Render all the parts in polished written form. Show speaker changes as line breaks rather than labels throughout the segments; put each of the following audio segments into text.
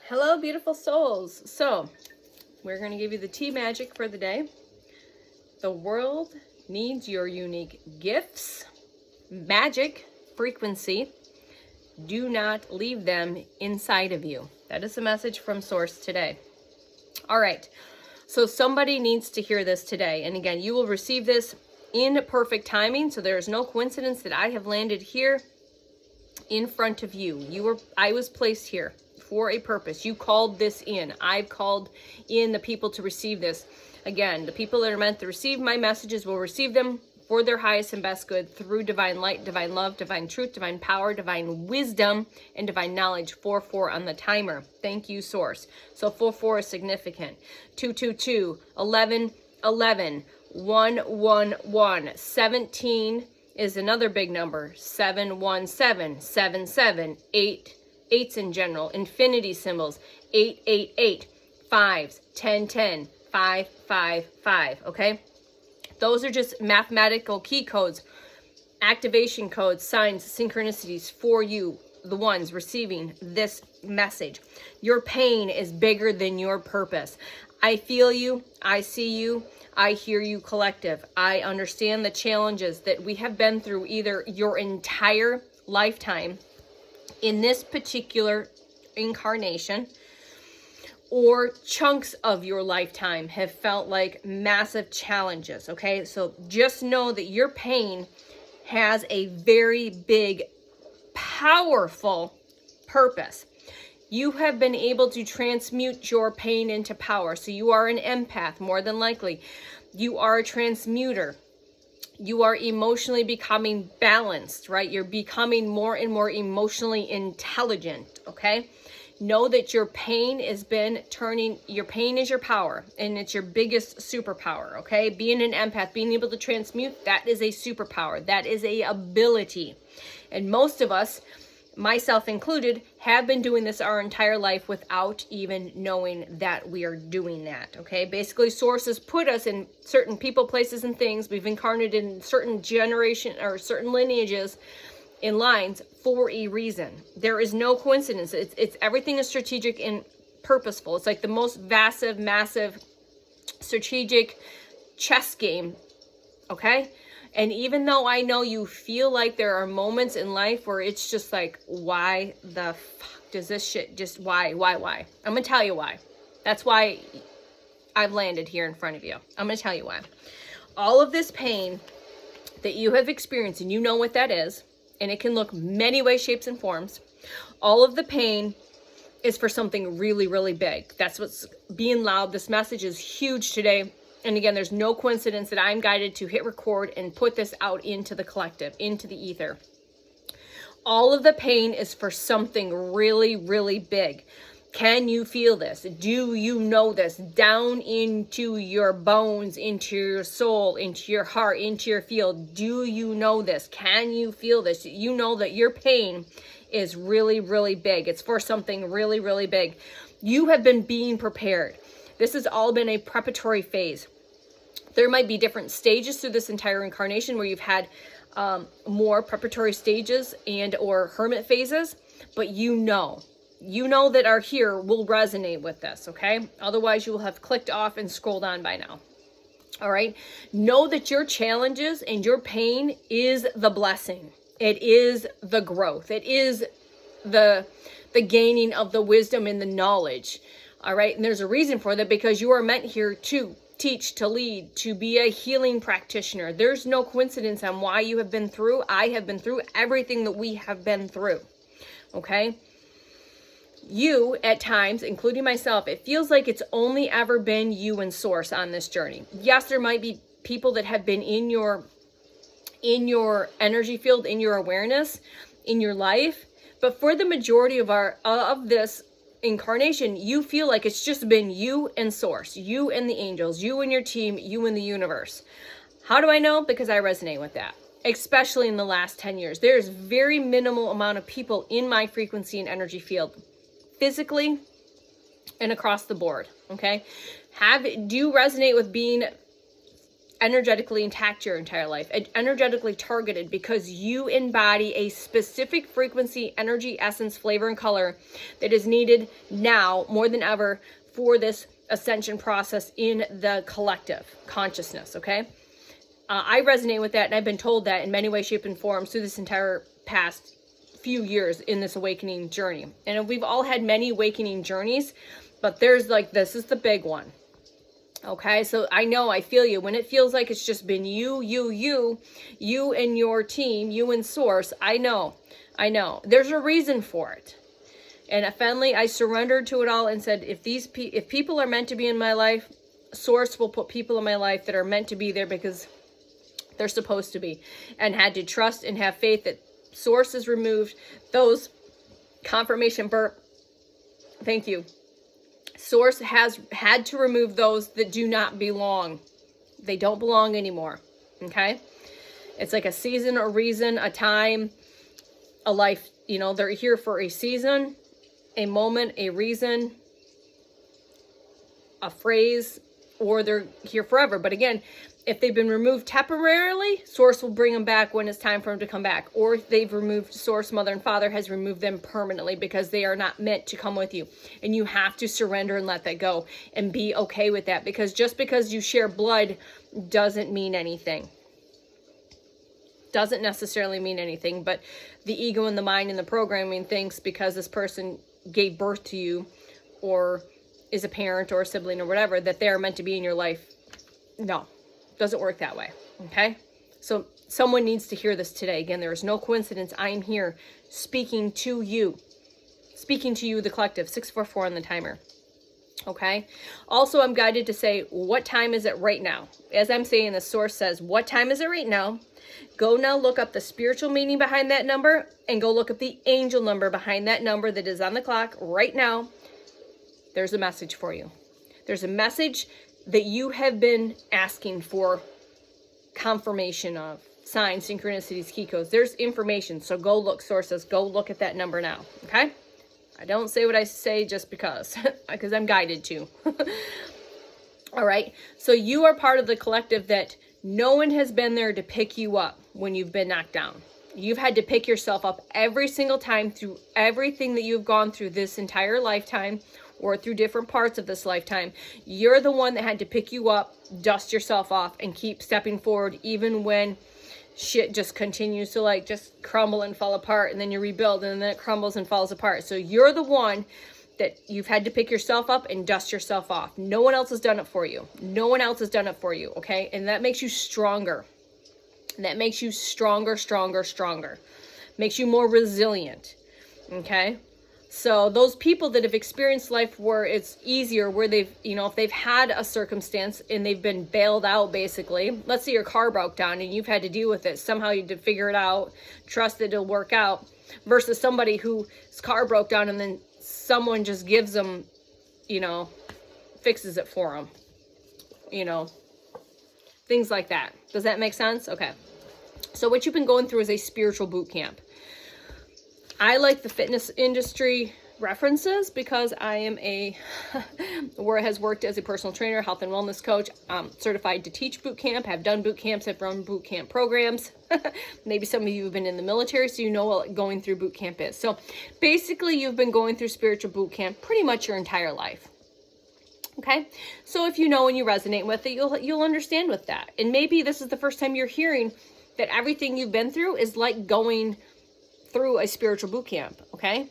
Hello, beautiful souls. So, we're going to give you the tea magic for the day. The world needs your unique gifts, magic, frequency. Do not leave them inside of you. That is the message from Source today. All right. So somebody needs to hear this today. And again, you will receive this in perfect timing. So there is no coincidence that I have landed here in front of you. I was placed here for a purpose. You called this in. I've called in the people to receive this. Again, the people that are meant to receive my messages will receive them for their highest and best good through divine light, divine love, divine truth, divine power, divine wisdom, and divine knowledge. 4-4 on the timer. Thank you, Source. So 4-4 is significant. 2-2-2, 11-11, 1-1-1, 17 is another big number. 7-1-7, 7-7, 8, 8s in general, infinity symbols, 8-8-8, 5s, 10-10, 5-5-5, okay? Those are just mathematical key codes, activation codes, signs, synchronicities for you, the ones receiving this message. Your pain is bigger than your purpose. I feel you. I see you. I hear you, collective. I understand the challenges that we have been through either your entire lifetime in this particular incarnation, or chunks of your lifetime have felt like massive challenges, okay? So just know that your pain has a very big, powerful purpose. You have been able to transmute your pain into power. So you are an empath, more than likely. You are a transmuter. You are emotionally becoming balanced, right? You're becoming more and more emotionally intelligent, okay? Know that your pain has been turning, your pain is your power, and it's your biggest superpower, okay? Being an empath, being able to transmute, that is a superpower. That is a ability. And most of us, myself included, have been doing this our entire life without even knowing that we are doing that, okay? Basically, sources put us in certain people, places, and things. We've incarnated in certain generation or certain lineages in lines for a reason. There is no coincidence. It's everything is strategic and purposeful. It's like the most massive strategic chess game, okay? And even though I know you feel like there are moments in life where it's just like, why the fuck does this shit just, why? I'm gonna tell you why. That's why I've landed here in front of you. I'm gonna tell you why. All of this pain that you have experienced, and you know what that is, and it can look many ways, shapes, and forms. All of the pain is for something really, really big. That's what's being loud. This message is huge today. And again, there's no coincidence that I'm guided to hit record and put this out into the collective, into the ether. All of the pain is for something really, really big. Can you feel this? Do you know this? Down into your bones, into your soul, into your heart, into your field. Do you know this? Can you feel this? You know that your pain is really, really big. It's for something really, really big. You have been being prepared. This has all been a preparatory phase. There might be different stages through this entire incarnation where you've had more preparatory stages and or hermit phases, but you know that are here will resonate with this, okay? Otherwise, you will have clicked off and scrolled on by now. All right? Know that your challenges and your pain is the blessing. It is the growth. It is the gaining of the wisdom and the knowledge. All right? And there's a reason for that, because you are meant here to teach, to lead, to be a healing practitioner. There's no coincidence on why you have been through. I have been through everything that we have been through. Okay? You, at times, including myself, it feels like it's only ever been you and Source on this journey. Yes, there might be people that have been in your energy field, in your awareness, in your life, but for the majority of this incarnation, you feel like it's just been you and Source, you and the angels, you and your team, you and the universe. How do I know? Because I resonate with that, especially in the last 10 years. There's very minimal amount of people in my frequency and energy field, physically and across the board, okay? Do you resonate with being energetically intact your entire life, energetically targeted, because you embody a specific frequency, energy, essence, flavor, and color that is needed now more than ever for this ascension process in the collective consciousness, okay? I resonate with that, and I've been told that in many ways, shape, and forms through this entire past few years in this awakening journey. And we've all had many awakening journeys, but there's like, this is the big one. Okay, so I know, I feel you. When it feels like it's just been you and your team, you and Source, I know. There's a reason for it. And finally, I surrendered to it all and said, if people are meant to be in my life, Source will put people in my life that are meant to be there because they're supposed to be. And had to trust and have faith that Source has removed those confirmation burp. Thank you. Source has had to remove those that do not belong. They don't belong anymore. Okay? It's like a season, a reason, a time, a life. You know, they're here for a season, a moment, a reason, a phrase, or they're here forever. But again, if they've been removed temporarily, Source will bring them back when it's time for them to come back. Or if they've removed, Source, Mother, and Father has removed them permanently because they are not meant to come with you. And you have to surrender and let that go and be okay with that. Because just because you share blood doesn't mean anything. Doesn't necessarily mean anything. But the ego and the mind and the programming thinks because this person gave birth to you or is a parent or a sibling or whatever, that they are meant to be in your life. No. Doesn't work that way. Okay? So someone needs to hear this today. Again, there is no coincidence. I am here speaking to you. Speaking to you, the collective. 644 on the timer. Okay? Also, I'm guided to say, what time is it right now? As I'm saying, the Source says, what time is it right now? Go now look up the spiritual meaning behind that number and go look up the angel number behind that number that is on the clock right now. There's a message for you. There's a message that you have been asking for confirmation of. Signs, synchronicities, key codes. There's information. So go look. Source says, go look at that number now. Okay? I don't say what I say just because I'm guided to. All right? So you are part of the collective that no one has been there to pick you up when you've been knocked down. You've had to pick yourself up every single time through everything that you've gone through this entire lifetime, or through different parts of this lifetime. You're the one that had to pick you up, dust yourself off, and keep stepping forward even when shit just continues to like just crumble and fall apart, and then you rebuild and then it crumbles and falls apart. So you're the one that you've had to pick yourself up and dust yourself off. No one else has done it for you. No one else has done it for you, okay? And that makes you stronger. That makes you stronger. Makes you more resilient, okay? So those people that have experienced life where it's easier, where they've, you know, if they've had a circumstance and they've been bailed out, basically, let's say your car broke down and you've had to deal with it. Somehow you did figure it out, trust that it'll work out, versus somebody whose car broke down and then someone just gives them, you know, fixes it for them, you know, things like that. Does that make sense? Okay. So what you've been going through is a spiritual boot camp. I like the fitness industry references because I am has worked as a personal trainer, health and wellness coach, certified to teach boot camp, have done boot camps, have run boot camp programs. Maybe some of you have been in the military, so you know what going through boot camp is. So basically, you've been going through spiritual boot camp pretty much your entire life. Okay, so if you know and you resonate with it, you'll understand with that. And maybe this is the first time you're hearing that everything you've been through is like going through a spiritual boot camp, okay?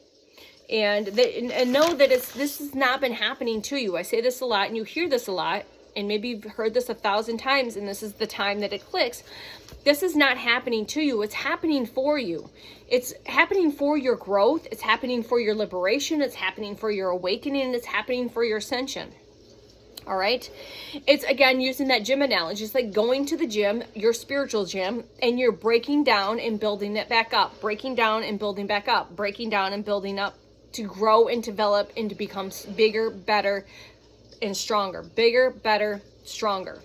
And know that this has not been happening to you. I say this a lot, and you hear this a lot, and maybe you've heard this 1,000 times, and this is the time that it clicks. This is not happening to you. It's happening for you. It's happening for your growth. It's happening for your liberation. It's happening for your awakening. It's happening for your ascension. All right. It's, again, using that gym analogy. It's like going to the gym, your spiritual gym, and you're breaking down and building it back up, breaking down and building back up, breaking down and building up to grow and develop and to become bigger, better, and stronger. Bigger, better, stronger.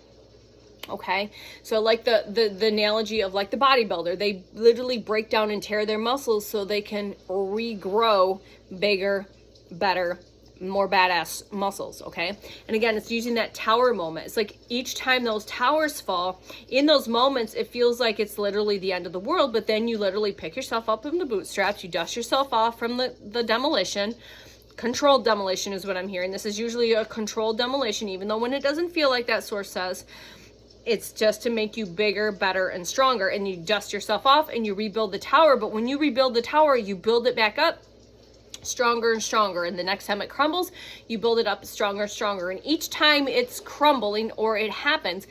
Okay. So like the analogy of like the bodybuilder, they literally break down and tear their muscles so they can regrow bigger, better, more badass muscles, okay? And again, it's using that tower moment. It's like each time those towers fall, in those moments, it feels like it's literally the end of the world, but then you literally pick yourself up from the bootstraps, you dust yourself off from the demolition. Controlled demolition is what I'm hearing. This is usually a controlled demolition, even though when it doesn't feel like that, source says, it's just to make you bigger, better, and stronger. And you dust yourself off and you rebuild the tower. But when you rebuild the tower, you build it back up stronger and stronger, and the next time it crumbles, you build it up stronger and stronger. And each time it's crumbling or it happens,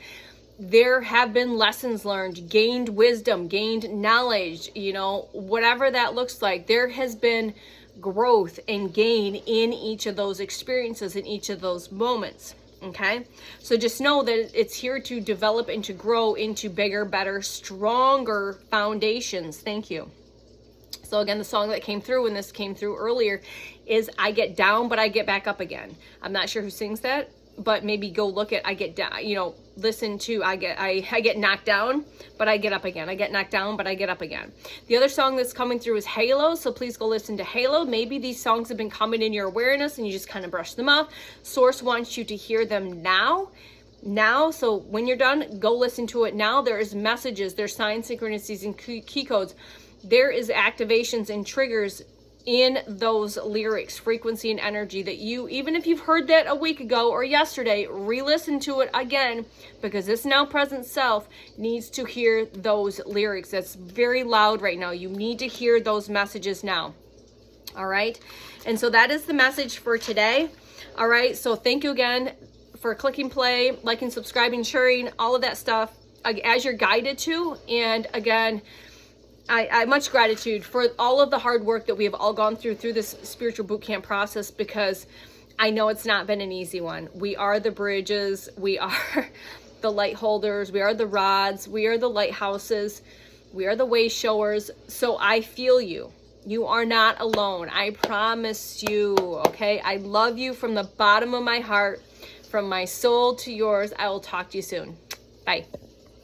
there have been lessons learned, gained wisdom, gained knowledge, you know, whatever that looks like. There has been growth and gain in each of those experiences, in each of those moments. Okay, so just know that it's here to develop and to grow into bigger, better, stronger foundations. Thank you. So again, the song that came through when this came through earlier is I Get Down, but I Get Back Up Again. I'm not sure who sings that, but maybe go look at I Get Down, you know, listen to I get knocked down, but I get up again. I get knocked down, but I get up again. The other song that's coming through is Halo, so please go listen to Halo. Maybe these songs have been coming in your awareness and you just kind of brush them off. Source wants you to hear them now. So when you're done, go listen to it now. There's messages, there's signs, synchronicities, and key codes. There is activations and triggers in those lyrics, frequency and energy that you, even if you've heard that a week ago or yesterday, re-listen to it again, because this now present self needs to hear those lyrics. That's very loud right now. You need to hear those messages now. All right. And so that is the message for today. All right. So thank you again for clicking play, liking, subscribing, sharing, all of that stuff as you're guided to. And again, I much gratitude for all of the hard work that we have all gone through this spiritual boot camp process, because I know it's not been an easy one. We are the bridges. We are the light holders. We are the rods. We are the lighthouses. We are the way showers. So I feel you. You are not alone. I promise you. Okay. I love you from the bottom of my heart, from my soul to yours. I will talk to you soon. Bye.